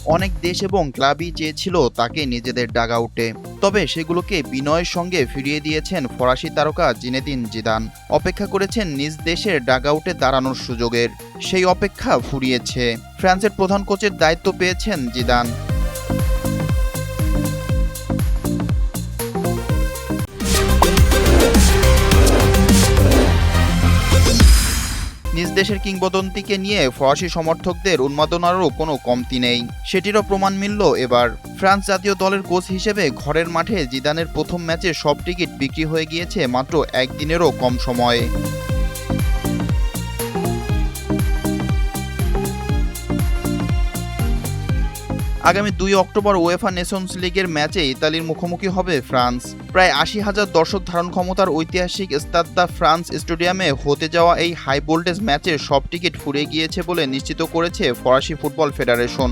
অনেক দেশ এবং ক্লাবই চেয়েছিল তাকে নিজেদের ডাগআউটে, তবে সেগুলোকে বিনয়ের সঙ্গে ফিরিয়ে দিয়েছেন ফরাসি তারকা জিনেদিন জিদান। অপেক্ষা করেছেন নিজ দেশের ডাগআউটে দাঁড়ানোর সুযোগের, সেই অপেক্ষা ফুরিয়েছে। ফ্রান্সের প্রধান কোচের দায়িত্ব পেয়েছেন জিদান। নিজ দেশের কিংবদন্তিকে নিয়ে ফরাসি সমর্থকদের উন্মাদনারও কোনো কমতি নেই, সেটিরও প্রমাণ মিলল এবার। ফ্রান্স জাতীয় দলের কোচ হিসেবে ঘরের মাঠে জিদানের প্রথম ম্যাচে সব টিকিট বিক্রি হয়ে গিয়েছে মাত্র একদিনেরও কম সময়ে। আগামী 2 অক্টোবর উয়েফা নেশনস লিগের ম্যাচে ইতালির মুখোমুখি হবে ফ্রান্স। প্রায় ৮০,০০০ দর্শক ধারণ ক্ষমতার ঐতিহাসিক স্টাদ দ্য ফ্রান্স স্টেডিয়ামে হতে যাওয়া এই হাই ভোল্টেজ ম্যাচে সব টিকিট ফুরিয়ে গিয়েছে বলে নিশ্চিত করেছে ফরাসি ফুটবল ফেডারেশন।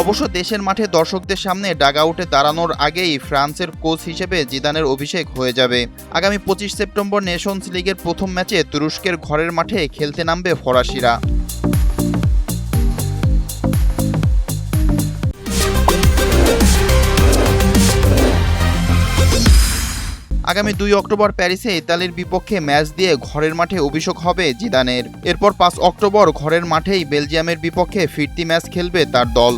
অবশ্য দেশের মাঠে দর্শকদের সামনে ডাগআউটে দাঁড়ানোর আগেই ফ্রান্সের কোচ হিসেবে জিদানের অভিষেক হয়ে যাবে। আগামী ২৫ সেপ্টেম্বর নেশনস লিগের প্রথম ম্যাচে তুরস্কের ঘরের মাঠে খেলতে নামবে ফরাসিরা। আগামী ২ অক্টোবর প্যারিসে ইতালির বিপক্ষে ম্যাচ দিয়ে ঘরের মাঠে অভিষেক হবে জিদানের। এরপর ৫ অক্টোবর ঘরের মাঠেই বেলজিয়ামের বিপক্ষে ফিরতি ম্যাচ খেলবে তার দল।